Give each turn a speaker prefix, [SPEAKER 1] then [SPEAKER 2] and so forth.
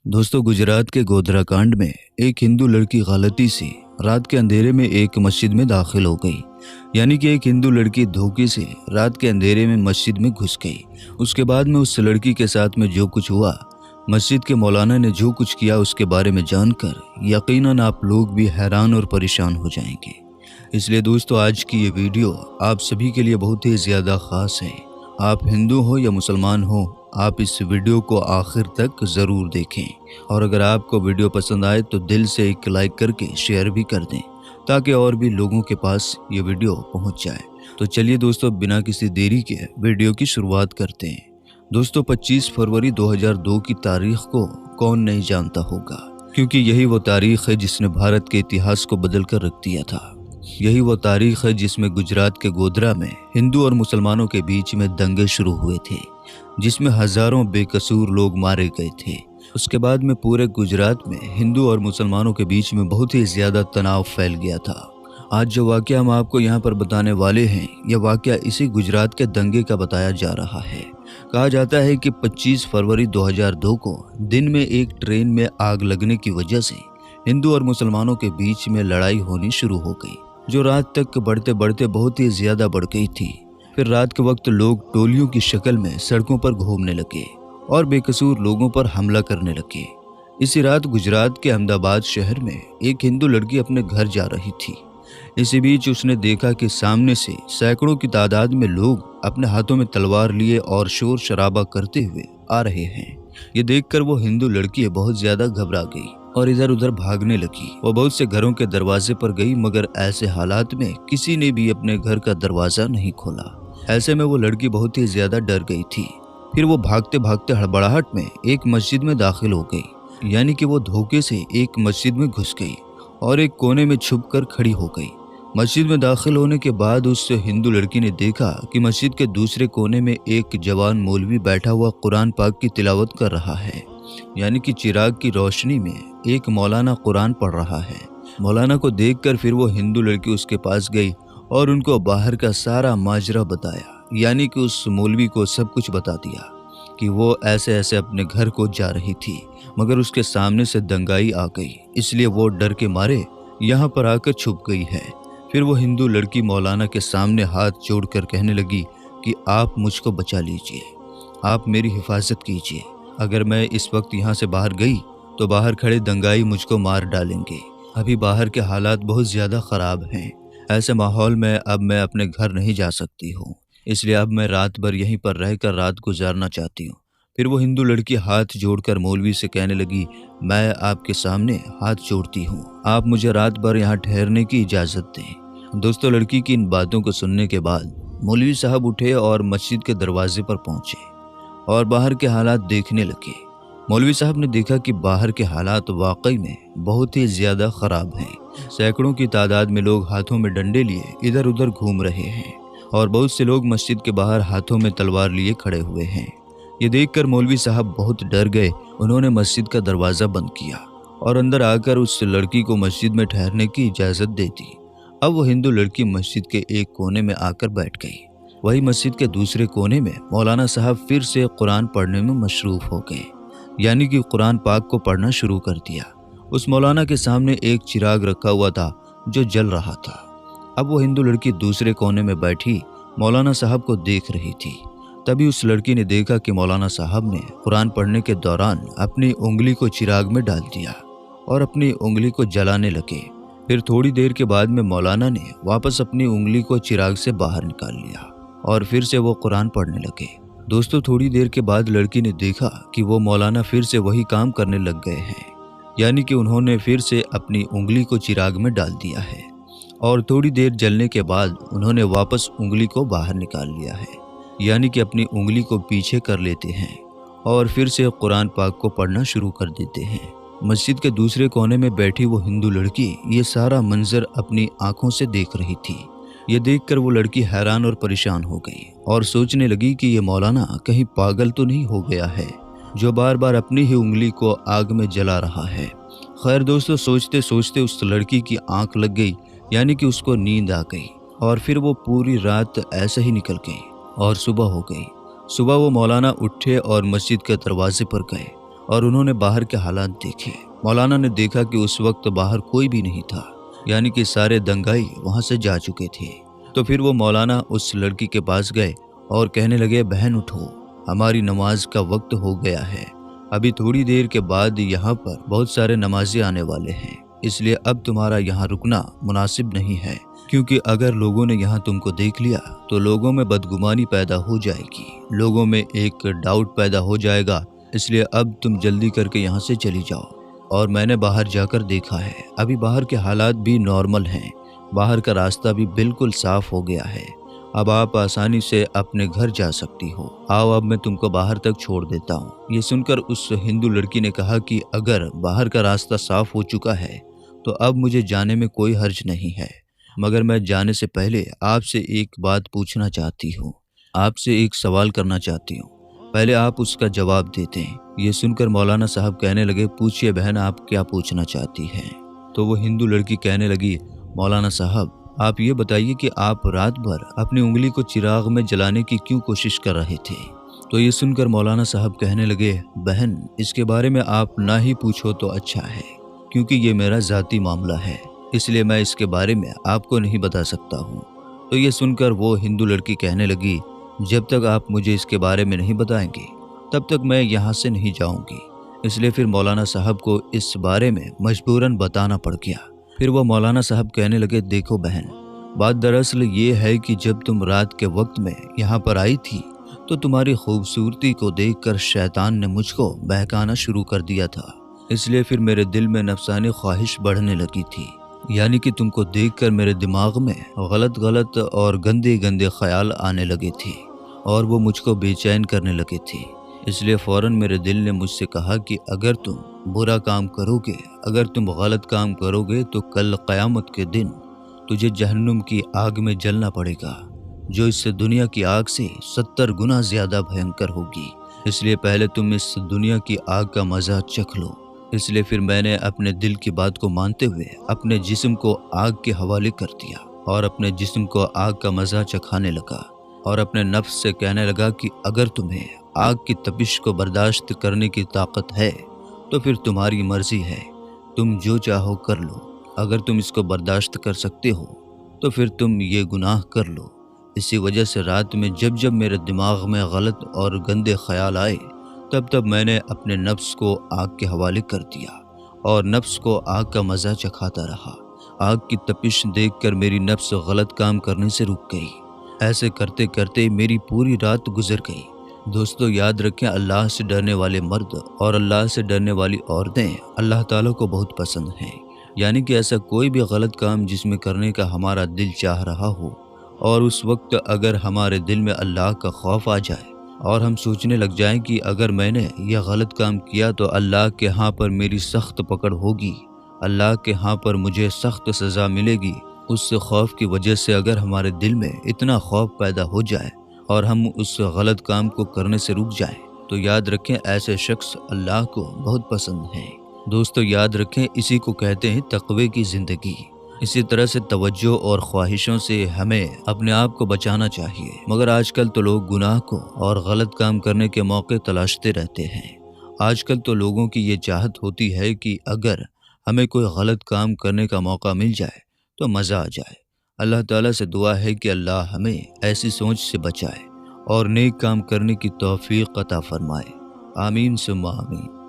[SPEAKER 1] दोस्तों, गुजरात के गोधरा कांड में एक हिंदू लड़की गलती से रात के अंधेरे में एक मस्जिद में दाखिल हो गई। यानी कि एक हिंदू लड़की धोखे से रात के अंधेरे में मस्जिद में घुस गई। उसके बाद में उस लड़की के साथ में जो कुछ हुआ, मस्जिद के मौलाना ने जो कुछ किया, उसके बारे में जानकर यकीनन आप लोग भी हैरान और परेशान हो जाएंगे। इसलिए दोस्तों, आज की ये वीडियो आप सभी के लिए बहुत ही ज़्यादा ख़ास है। आप हिंदू हो या मुसलमान हो, आप इस वीडियो को आखिर तक ज़रूर देखें। और अगर आपको वीडियो पसंद आए तो दिल से एक लाइक करके शेयर भी कर दें, ताकि और भी लोगों के पास ये वीडियो पहुंच जाए। तो चलिए दोस्तों, बिना किसी देरी के वीडियो की शुरुआत करते हैं। दोस्तों, 25 फरवरी 2002 की तारीख को कौन नहीं जानता होगा, क्योंकि यही वो तारीख है जिसने भारत के इतिहास को बदल कर रख दिया था। यही वो तारीख है जिसमें गुजरात के गोधरा में हिंदू और मुसलमानों के बीच में दंगे शुरू हुए थे, जिसमें हजारों बेकसूर लोग मारे गए थे। उसके बाद में पूरे गुजरात में हिंदू और मुसलमानों के बीच में बहुत ही ज्यादा तनाव फैल गया था। आज जो वाकया हम आपको यहाँ पर बताने वाले हैं, यह वाकया इसी गुजरात के दंगे का बताया जा रहा है। कहा जाता है कि 25 फरवरी 2002 को दिन में एक ट्रेन में आग लगने की वजह से हिंदू और मुसलमानों के बीच में लड़ाई होनी शुरू हो गई, जो रात तक बढ़ते बढ़ते बहुत ही ज्यादा बढ़ गई थी। फिर रात के वक्त लोग टोलियों की शक्ल में सड़कों पर घूमने लगे और बेकसूर लोगों पर हमला करने लगे। इसी रात गुजरात के अहमदाबाद शहर में एक हिंदू लड़की अपने घर जा रही थी। इसी बीच उसने देखा कि सामने से सैकड़ों की तादाद में लोग अपने हाथों में तलवार लिए और शोर शराबा करते हुए आ रहे हैं। ये देखकर वो हिंदू लड़की बहुत ज्यादा घबरा गई और इधर उधर भागने लगी। वो बहुत से घरों के दरवाजे पर गई, मगर ऐसे हालात में किसी ने भी अपने घर का दरवाजा नहीं खोला। ऐसे में वो लड़की बहुत ही ज्यादा डर गई थी। फिर वो भागते भागते हड़बड़ाहट में एक मस्जिद में दाखिल हो गई। यानी कि वो धोखे से एक मस्जिद में घुस गई और एक कोने में छुप कर खड़ी हो गई। मस्जिद में दाखिल होने के बाद उस हिंदू लड़की ने देखा कि मस्जिद के दूसरे कोने में एक जवान मौलवी बैठा हुआ कुरान पाक की तिलावत कर रहा है। यानी कि चिराग की रोशनी में एक मौलाना कुरान पढ़ रहा है। मौलाना को देखकर फिर वो हिंदू लड़की उसके पास गई और उनको बाहर का सारा माजरा बताया। यानी कि उस मौलवी को सब कुछ बता दिया कि वो ऐसे ऐसे अपने घर को जा रही थी, मगर उसके सामने से दंगाई आ गई, इसलिए वो डर के मारे यहाँ पर आकर छुप गई है। फिर वो हिंदू लड़की मौलाना के सामने हाथ जोड़कर कहने लगी कि आप मुझको बचा लीजिए, आप मेरी हिफाजत कीजिए। अगर मैं इस वक्त यहाँ से बाहर गई तो बाहर खड़े दंगाई मुझको मार डालेंगे। अभी बाहर के हालात बहुत ज़्यादा ख़राब हैं। ऐसे माहौल में अब मैं अपने घर नहीं जा सकती हूँ, इसलिए अब मैं रात भर यहीं पर रहकर रात गुजारना चाहती हूँ। फिर वो हिंदू लड़की हाथ जोड़कर मौलवी से कहने लगी, मैं आपके सामने हाथ जोड़ती हूँ, आप मुझे रात भर यहाँ ठहरने की इजाज़त दें। दोस्तों, लड़की की इन बातों को सुनने के बाद मौलवी साहब उठे और मस्जिद के दरवाजे पर पहुँचे और बाहर के हालात देखने लगे। मौलवी साहब ने देखा कि बाहर के हालात वाकई में बहुत ही ज़्यादा ख़राब हैं। सैकड़ों की तादाद में लोग हाथों में डंडे लिए इधर उधर घूम रहे हैं और बहुत से लोग मस्जिद के बाहर हाथों में तलवार लिए खड़े हुए हैं। ये देखकर मौलवी साहब बहुत डर गए। उन्होंने मस्जिद का दरवाज़ा बंद किया और अंदर आकर उस लड़की को मस्जिद में ठहरने की इजाज़त दे दी। अब वो हिंदू लड़की मस्जिद के एक कोने में आकर बैठ गई। वही मस्जिद के दूसरे कोने में मौलाना साहब फिर से कुरान पढ़ने में मशरूफ़ हो गए। यानी कि कुरान पाक को पढ़ना शुरू कर दिया। उस मौलाना के सामने एक चिराग रखा हुआ था जो जल रहा था। अब वो हिंदू लड़की दूसरे कोने में बैठी मौलाना साहब को देख रही थी। तभी उस लड़की ने देखा कि मौलाना साहब ने कुरान पढ़ने के दौरान अपनी उंगली को चिराग में डाल दिया और अपनी उंगली को जलाने लगे। फिर थोड़ी देर के बाद में मौलाना ने वापस अपनी उंगली को चिराग से बाहर निकाल लिया और फिर से वो कुरान पढ़ने लगे। दोस्तों, थोड़ी देर के बाद लड़की ने देखा कि वो मौलाना फिर से वही काम करने लग गए हैं। यानी कि उन्होंने फिर से अपनी उंगली को चिराग में डाल दिया है और थोड़ी देर जलने के बाद उन्होंने वापस उंगली को बाहर निकाल लिया है। यानी कि अपनी उंगली को पीछे कर लेते हैं और फिर से कुरान पाक को पढ़ना शुरू कर देते हैं। मस्जिद के दूसरे कोने में बैठी वो हिंदू लड़की ये सारा मंजर अपनी आंखों से देख रही थी। ये देखकर वो लड़की हैरान और परेशान हो गई और सोचने लगी कि ये मौलाना कहीं पागल तो नहीं हो गया है, जो बार बार अपनी ही उंगली को आग में जला रहा है। खैर दोस्तों, सोचते सोचते उस लड़की की आंख लग गई, यानी कि उसको नींद आ गई और फिर वो पूरी रात ऐसे ही निकल गई और सुबह हो गई। सुबह वो मौलाना उठे और मस्जिद के दरवाजे पर गए اور انہوں نے باہر کے حالات دیکھے۔ مولانا نے دیکھا کہ اس وقت باہر کوئی بھی نہیں تھا، یعنی کہ سارے دنگائی وہاں سے جا چکے تھے۔ تو پھر وہ مولانا اس لڑکی کے پاس گئے اور کہنے لگے، بہن اٹھو، ہماری نماز کا وقت ہو گیا ہے، ابھی تھوڑی دیر کے بعد یہاں پر بہت سارے نمازی آنے والے ہیں، اس لیے اب تمہارا یہاں رکنا مناسب نہیں ہے، کیونکہ اگر لوگوں نے یہاں تم کو دیکھ لیا تو لوگوں میں بدگمانی پیدا ہو جائے گی، لوگوں میں ایک ڈاؤٹ پیدا ہو جائے گا، اس لیے اب تم جلدی کر کے یہاں سے چلی جاؤ۔ اور میں نے باہر جا کر دیکھا ہے، ابھی باہر کے حالات بھی نارمل ہیں، باہر کا راستہ بھی بالکل صاف ہو گیا ہے، اب آپ آسانی سے اپنے گھر جا سکتی ہو، آؤ اب میں تم کو باہر تک چھوڑ دیتا ہوں۔ یہ سن کر اس ہندو لڑکی نے کہا کہ اگر باہر کا راستہ صاف ہو چکا ہے تو اب مجھے جانے میں کوئی حرج نہیں ہے، مگر میں جانے سے پہلے آپ سے ایک بات پوچھنا چاہتی ہوں، آپ سے ایک سوال کرنا چاہتی ہوں، پہلے آپ اس کا جواب دیتے ہیں۔ یہ سن کر مولانا صاحب کہنے لگے، پوچھئے بہن، آپ کیا پوچھنا چاہتی ہیں؟ تو وہ ہندو لڑکی کہنے لگی، مولانا صاحب آپ یہ بتائیے کہ آپ رات بھر اپنی انگلی کو چراغ میں جلانے کی کیوں کوشش کر رہے تھے؟ تو یہ سن کر مولانا صاحب کہنے لگے، بہن اس کے بارے میں آپ نہ ہی پوچھو تو اچھا ہے، کیونکہ یہ میرا ذاتی معاملہ ہے، اس لیے میں اس کے بارے میں آپ کو نہیں بتا سکتا ہوں۔ تو یہ سن کر وہ ہندو لڑکی کہنے لگی، جب تک آپ مجھے اس کے بارے میں نہیں بتائیں گے تب تک میں یہاں سے نہیں جاؤں گی۔ اس لیے پھر مولانا صاحب کو اس بارے میں مجبوراً بتانا پڑ گیا۔ پھر وہ مولانا صاحب کہنے لگے، دیکھو بہن، بات دراصل یہ ہے کہ جب تم رات کے وقت میں یہاں پر آئی تھی تو تمہاری خوبصورتی کو دیکھ کر شیطان نے مجھ کو بہکانا شروع کر دیا تھا، اس لیے پھر میرے دل میں نفسانی خواہش بڑھنے لگی تھی، یعنی کہ تم کو دیکھ کر میرے دماغ میں غلط اور گندے خیال آنے لگے تھے اور وہ مجھ کو بے چین کرنے لگے تھے۔ اس لیے فوراً میرے دل نے مجھ سے کہا کہ اگر تم برا کام کرو گے، اگر تم غلط کام کرو گے تو کل قیامت کے دن تجھے جہنم کی آگ میں جلنا پڑے گا، جو اس دنیا کی آگ سے 70 گنا زیادہ بھینکر ہوگی، اس لیے پہلے تم اس دنیا کی آگ کا مزہ چکھ لو۔ اس لیے پھر میں نے اپنے دل کی بات کو مانتے ہوئے اپنے جسم کو آگ کے حوالے کر دیا اور اپنے جسم کو آگ کا مزہ چکھانے لگا اور اپنے نفس سے کہنے لگا کہ اگر تمہیں آگ کی تپش کو برداشت کرنے کی طاقت ہے تو پھر تمہاری مرضی ہے، تم جو چاہو کر لو، اگر تم اس کو برداشت کر سکتے ہو تو پھر تم یہ گناہ کر لو۔ اسی وجہ سے رات میں جب میرے دماغ میں غلط اور گندے خیال آئے تب میں نے اپنے نفس کو آگ کے حوالے کر دیا اور نفس کو آگ کا مزہ چکھاتا رہا۔ آگ کی تپش دیکھ کر میری نفس غلط کام کرنے سے رک گئی۔ ایسے کرتے کرتے میری پوری رات گزر گئی۔ دوستو یاد رکھیں، اللہ سے ڈرنے والے مرد اور اللہ سے ڈرنے والی عورتیں اللہ تعالیٰ کو بہت پسند ہیں، یعنی کہ ایسا کوئی بھی غلط کام جس میں کرنے کا ہمارا دل چاہ رہا ہو اور اس وقت اگر ہمارے دل میں اللہ کا خوف آ جائے اور ہم سوچنے لگ جائیں کہ اگر میں نے یہ غلط کام کیا تو اللہ کے ہاں پر میری سخت پکڑ ہوگی، اللہ کے ہاں پر مجھے سخت سزا ملے گی، اس خوف کی وجہ سے اگر ہمارے دل میں اتنا خوف پیدا ہو جائے اور ہم اس غلط کام کو کرنے سے رک جائیں تو یاد رکھیں ایسے شخص اللہ کو بہت پسند ہیں۔ دوستو یاد رکھیں، اسی کو کہتے ہیں تقوی کی زندگی۔ اسی طرح سے توجہ اور خواہشوں سے ہمیں اپنے آپ کو بچانا چاہیے، مگر آج کل تو لوگ گناہ کو اور غلط کام کرنے کے موقع تلاشتے رہتے ہیں۔ آج کل تو لوگوں کی یہ چاہت ہوتی ہے کہ اگر ہمیں کوئی غلط کام کرنے کا موقع مل جائے تو مزہ آ جائے۔ اللہ تعالیٰ سے دعا ہے کہ اللہ ہمیں ایسی سوچ سے بچائے اور نیک کام کرنے کی توفیق عطا فرمائے۔ آمین ثم آمین۔